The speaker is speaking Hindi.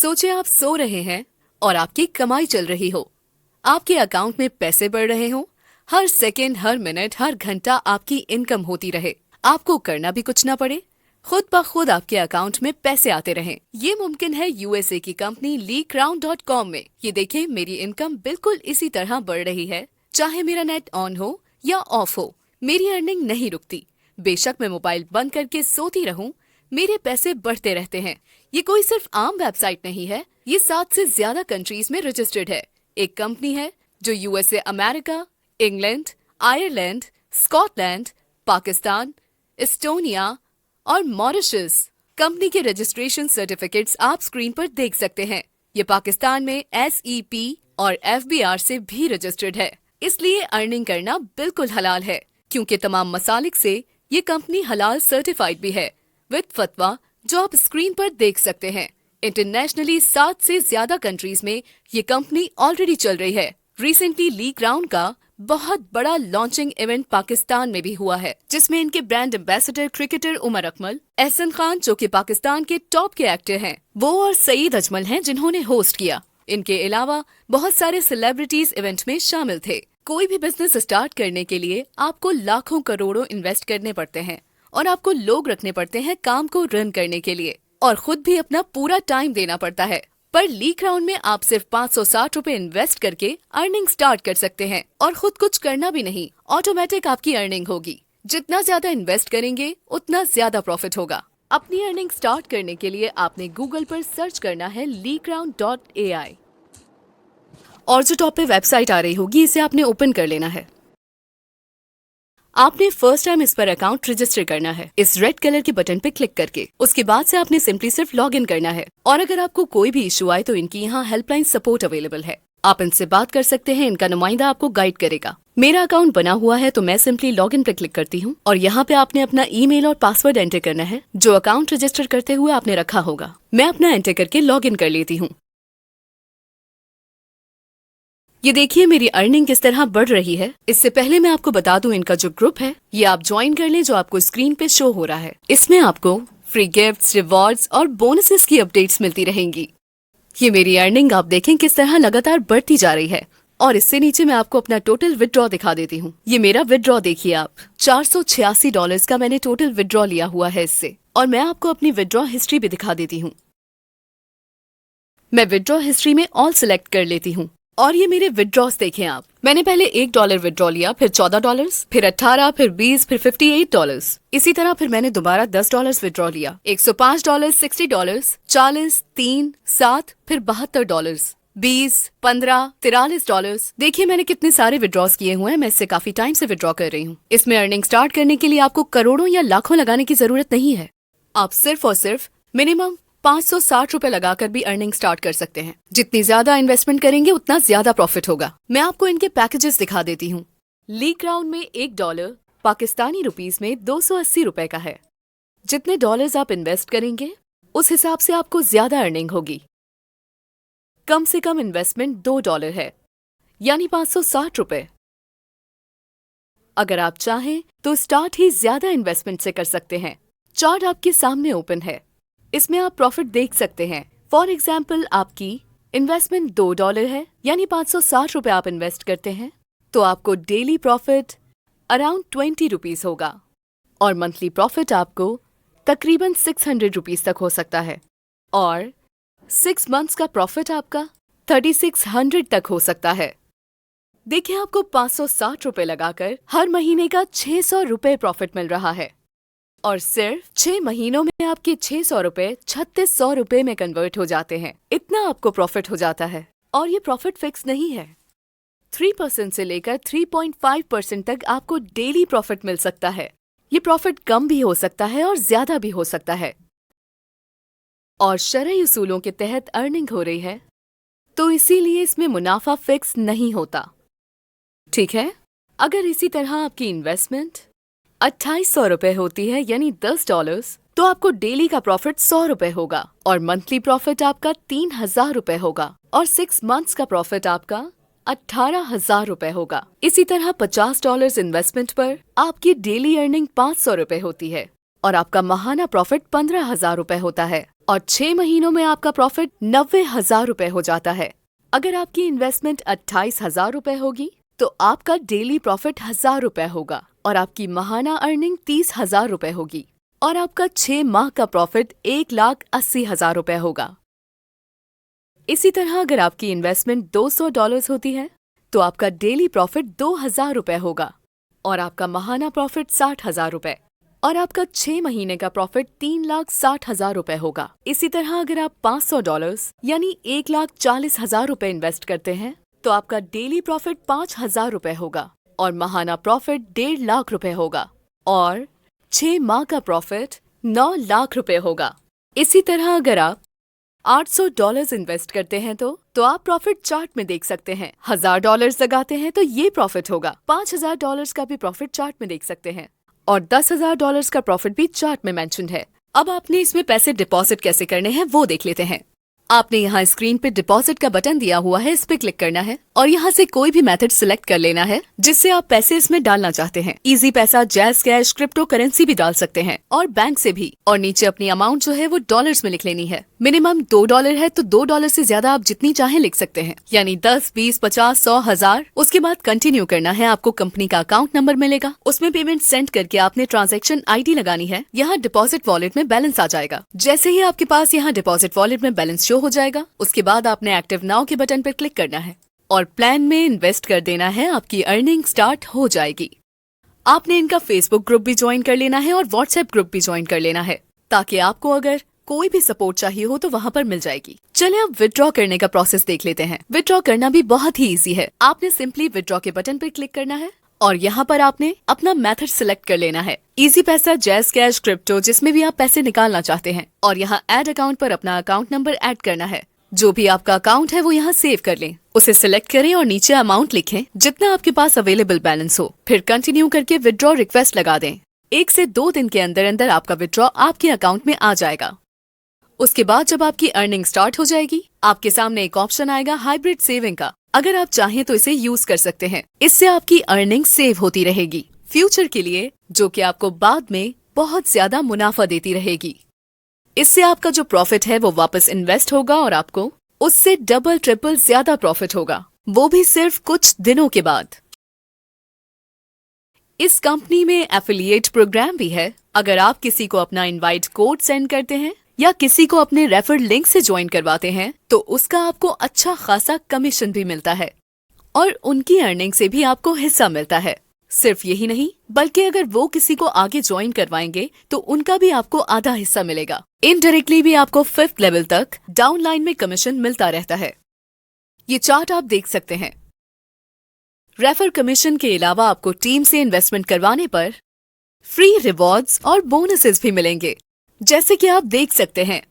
सोचे आप सो रहे हैं और आपकी कमाई चल रही हो, आपके अकाउंट में पैसे बढ़ रहे हो, हर सेकंड, हर मिनट, हर घंटा आपकी इनकम होती रहे, आपको करना भी कुछ ना पड़े, खुद ब खुद आपके अकाउंट में पैसे आते रहें। ये मुमकिन है यूएसए की कंपनी LeakRound.com में। ये देखें, मेरी इनकम बिल्कुल इसी तरह बढ़ रही है, चाहे मेरा नेट ऑन हो या ऑफ हो, मेरी अर्निंग नहीं रुकती। बेशक मैं मोबाइल बंद करके सोती रहूं, मेरे पैसे बढ़ते रहते हैं। ये कोई सिर्फ आम वेबसाइट नहीं है, ये 7 से ज्यादा कंट्रीज में रजिस्टर्ड है। एक कंपनी है जो USA, America, England, Ireland, Scotland, Pakistan, Estonia और मॉरिशस। कंपनी के रजिस्ट्रेशन सर्टिफिकेट्स आप स्क्रीन पर देख सकते हैं। ये पाकिस्तान में SEP और FBR से भी रजिस्टर्ड है, इसलिए अर्निंग करना बिल्कुल हलाल है, क्योंकि तमाम मसालिक से ये कंपनी हलाल सर्टिफाइड भी है, विद फतवा जो आप स्क्रीन पर देख सकते हैं। इंटरनेशनली 7 से ज्यादा कंट्रीज में ये कंपनी ऑलरेडी चल रही है। रिसेंटली LeakRound का बहुत बड़ा लॉन्चिंग इवेंट पाकिस्तान में भी हुआ है, जिसमें इनके brand ambassador cricketer Umar Akmal, Ehsan Khan जो कि पाकिस्तान के टॉप के एक्टर हैं, वो और सईद अजमल हैं जिन्होंने होस्ट किया। इनके अलावा बहुत सारे सेलिब्रिटीज इवेंट में शामिल थे। कोई भी बिजनेस स्टार्ट करने के लिए आपको लाखों करोड़ों इन्वेस्ट करने पड़ते हैं और आपको लोग रखने पड़ते हैं काम को रन करने के लिए, और खुद भी अपना पूरा टाइम देना पड़ता है। पर LeakRound में आप सिर्फ 560 रुपए इन्वेस्ट करके अर्निंग स्टार्ट कर सकते हैं और खुद कुछ करना भी नहीं, ऑटोमेटिक आपकी अर्निंग होगी। जितना ज्यादा इन्वेस्ट करेंगे उतना ज्यादा प्रॉफिट होगा। अपनी अर्निंग स्टार्ट करने के लिए आपने गूगल पर सर्च करना है LeakRound.ai और जो टॉप पे वेबसाइट आ रही होगी इसे आपने ओपन कर लेना है। आपने फर्स्ट टाइम इस पर अकाउंट रजिस्टर करना है, इस रेड कलर के बटन पे क्लिक करके। उसके बाद से आपने सिंपली सिर्फ लॉग इन करना है, और अगर आपको कोई भी इशू आए तो इनकी यहाँ हेल्पलाइन सपोर्ट अवेलेबल है, आप इनसे बात कर सकते हैं। इनका नुमाइंदा आपको गाइड करेगा। मेरा अकाउंट बना हुआ है तो मैं सिंपली लॉग इन पे क्लिक करती हूँ, और यहाँ पे आपने अपना ईमेल और पासवर्ड एंटर करना है जो अकाउंट रजिस्टर करते हुए आपने रखा होगा। मैं अपना एंटर करके लॉग इन कर लेती हूँ। ये देखिए मेरी अर्निंग किस तरह बढ़ रही है। इससे पहले मैं आपको बता दूं, इनका जो ग्रुप है ये आप ज्वाइन कर लें, जो आपको स्क्रीन पे शो हो रहा है। इसमें आपको फ्री गिफ्ट्स, रिवॉर्ड्स और बोनसेस की अपडेट्स मिलती रहेंगी। ये मेरी अर्निंग आप देखें किस तरह लगातार बढ़ती जा रही है। और इससे नीचे मैं आपको अपना टोटल विदड्रॉ दिखा देती हूँ। ये मेरा विदड्रॉ देखिए आप, $486 का मैंने टोटल विदड्रॉ लिया हुआ है इससे। और मैं आपको अपनी विदड्रॉ हिस्ट्री भी दिखा देती हूँ। मैं विदड्रॉ हिस्ट्री में ऑल सिलेक्ट कर लेती हूँ, और ये मेरे विदड्रॉस देखें आप। मैंने पहले $1 विदड्रॉ लिया, फिर $14, फिर 18, फिर 20, फिर $58। इसी तरह फिर मैंने दोबारा $10 विदड्रॉ लिया, $105, $60, 40, 3, 7, फिर $72, 20, 15, $43। देखिए मैंने कितने सारे विदड्रॉस किए हुए हैं। मैं इससे काफी टाइम से विदड्रॉ कर रही हूँ। इसमें अर्निंग स्टार्ट करने के लिए आपको करोड़ों या लाखों लगाने की जरूरत नहीं है। आप सिर्फ और सिर्फ मिनिमम 560 रुपए लगाकर भी अर्निंग स्टार्ट कर सकते हैं। जितनी ज्यादा इन्वेस्टमेंट करेंगे उतना ज्यादा प्रॉफिट होगा। मैं आपको इनके पैकेजेस दिखा देती हूँ। LeakRound में $1 पाकिस्तानी रुपीस में 280 रुपए का है। जितने डॉलर्स आप इन्वेस्ट करेंगे उस हिसाब से आपको ज्यादा अर्निंग होगी। कम से कम इन्वेस्टमेंट $2 है, यानी 560 रुपए। अगर आप चाहें तो स्टार्ट ही ज्यादा इन्वेस्टमेंट से कर सकते हैं। चार्ट आपके सामने ओपन है, इसमें आप प्रॉफिट देख सकते हैं। फॉर एग्जाम्पल आपकी इन्वेस्टमेंट $2 है, यानी 560 रुपए आप इन्वेस्ट करते हैं, तो आपको डेली प्रॉफिट अराउंड 20 रुपीज होगा, और मंथली प्रॉफिट आपको तकरीबन 600 रुपीज तक हो सकता है, और 6 मंथ्स का प्रॉफिट आपका 3600 तक हो सकता है। देखिए आपको 560 रुपए लगाकर हर महीने का 600 रुपए प्रॉफिट मिल रहा है, और सिर्फ 6 महीनों में आपके 600 रुपए 3600 रुपए में कन्वर्ट हो जाते हैं। इतना आपको प्रॉफिट हो जाता है। और ये प्रॉफिट फिक्स नहीं है, 3% से लेकर 3.5% तक आपको डेली प्रॉफिट मिल सकता है। ये प्रॉफिट कम भी हो सकता है और ज्यादा भी हो सकता है, और शरई उसूलों के तहत अर्निंग हो रही है, तो इसीलिए इसमें मुनाफा फिक्स नहीं होता। ठीक है, अगर इसी तरह आपकी इन्वेस्टमेंट 2800 रुपए होती है, यानी $10, तो आपको डेली का प्रॉफिट 100 रुपए होगा, और मंथली प्रॉफिट आपका 3000 रुपए होगा, और 6 मंथ्स का प्रॉफिट आपका 18,000 रुपए होगा। इसी तरह $50 इन्वेस्टमेंट पर आपकी डेली अर्निंग 500 रुपए होती है, और आपका माहाना प्रॉफिट 15,000 रुपए होता है, और 6 महीनों में आपका प्रॉफिट 90,000 रुपए हो जाता है। अगर आपकी इन्वेस्टमेंट 28,000 रुपए होगी तो आपका डेली प्रॉफिट 1,000 रुपए होगा और आपकी माहाना अर्निंग 30,000 रुपए होगी और आपका 6 माह का प्रॉफिट 1,80,000 रुपए होगा। इसी तरह अगर आपकी इन्वेस्टमेंट $200 होती है तो आपका डेली प्रॉफिट 2,000 रुपए होगा और आपका माहाना प्रॉफिट 60,000 रुपए और आपका 6 महीने का प्रॉफिट 3,60,000 रुपए होगा। इसी तरह अगर आप $500 यानी 1,40,000 रुपए इन्वेस्ट करते हैं तो आपका डेली प्रॉफिट 5,000 रुपए होगा और माहाना प्रॉफिट 1.5 लाख रुपए होगा और 6 माह का प्रॉफिट 9 लाख रुपए होगा। इसी तरह अगर आप $800 इन्वेस्ट करते हैं तो आप प्रॉफिट चार्ट में देख सकते हैं। $1,000 लगाते हैं तो ये प्रॉफिट होगा। $5,000 का भी प्रॉफिट चार्ट में देख सकते हैं और $10,000 का प्रॉफिट भी चार्ट में मेंशन्ड है। अब आपने इसमें पैसे डिपॉजिट कैसे करने हैं वो देख लेते हैं। आपने यहाँ स्क्रीन पे डिपॉजिट का बटन दिया हुआ है, इस पे क्लिक करना है और यहाँ से कोई भी मेथड सिलेक्ट कर लेना है जिससे आप पैसे इसमें डालना चाहते हैं। इजी पैसा, जैज कैश, क्रिप्टो करेंसी भी डाल सकते हैं और बैंक से भी। और नीचे अपनी अमाउंट जो है वो डॉलर्स में लिख लेनी है। मिनिमम $2 है तो $2 से ज्यादा आप जितनी चाहे लिख सकते हैं, यानी 10, 20, 50, 100, 1000। उसके बाद कंटिन्यू करना है। आपको कंपनी का अकाउंट नंबर मिलेगा, उसमें पेमेंट सेंड करके आपने ट्रांजैक्शन आईडी लगानी है। यहाँ डिपॉजिट वॉलेट में बैलेंस आ जाएगा। जैसे ही आपके पास यहाँ डिपॉजिट वॉलेट में बैलेंस शो हो जाएगा उसके बाद आपने एक्टिव नाउ के बटन पर क्लिक करना है और प्लान में इन्वेस्ट कर देना है। आपकी अर्निंग स्टार्ट हो जाएगी। आपने इनका फेसबुक ग्रुप भी ज्वाइन कर लेना है और व्हाट्सएप ग्रुप भी ज्वाइन कर लेना है ताकि आपको अगर कोई भी सपोर्ट चाहिए हो तो वहाँ पर मिल जाएगी। चलिए अब विथड्रॉ करने का प्रोसेस देख लेते हैं। विथड्रॉ करना भी बहुत ही इजी है। आपने सिंपली विथड्रॉ के बटन पर क्लिक करना है और यहाँ पर आपने अपना मेथड सिलेक्ट कर लेना है। इजी पैसा, जैज कैश, क्रिप्टो, जिसमें भी आप पैसे निकालना चाहते हैं और यहाँ ऐड अकाउंट पर अपना अकाउंट नंबर ऐड करना है। जो भी आपका अकाउंट है वो यहाँ सेव कर लें, उसे सिलेक्ट करें और नीचे अमाउंट लिखें जितना आपके पास अवेलेबल बैलेंस हो। फिर कंटिन्यू करके विथड्रॉ रिक्वेस्ट लगा दें। 1 से 2 दिन के अंदर अंदर आपका विथड्रॉ आपके अकाउंट में आ जाएगा। उसके बाद जब आपकी अर्निंग स्टार्ट हो जाएगी आपके सामने एक ऑप्शन आएगा हाइब्रिड सेविंग का। अगर आप चाहें तो इसे यूज कर सकते हैं। इससे आपकी अर्निंग सेव होती रहेगी फ्यूचर के लिए, जो कि आपको बाद में बहुत ज्यादा मुनाफा देती रहेगी। इससे आपका जो प्रॉफिट है वो वापस इन्वेस्ट होगा और आपको उससे डबल ट्रिपल ज्यादा प्रॉफिट होगा, वो भी सिर्फ कुछ दिनों के बाद। इस कंपनी में एफिलिएट प्रोग्राम भी है। अगर आप किसी को अपना इनवाइट कोड सेंड करते हैं या किसी को अपने रेफर्ड लिंक से ज्वाइन करवाते हैं तो उसका आपको अच्छा खासा कमीशन भी मिलता है और उनकी अर्निंग से भी आपको हिस्सा मिलता है। सिर्फ यही नहीं बल्कि अगर वो किसी को आगे ज्वाइन करवाएंगे तो उनका भी आपको आधा हिस्सा मिलेगा। इनडायरेक्टली भी आपको 5th लेवल तक डाउनलाइन में कमीशन मिलता रहता है। ये चार्ट आप देख सकते हैं। रेफर कमीशन के अलावा आपको टीम से इन्वेस्टमेंट करवाने पर फ्री रिवॉर्ड्स और बोनसेस भी मिलेंगे। जैसे कि आप देख सकते हैं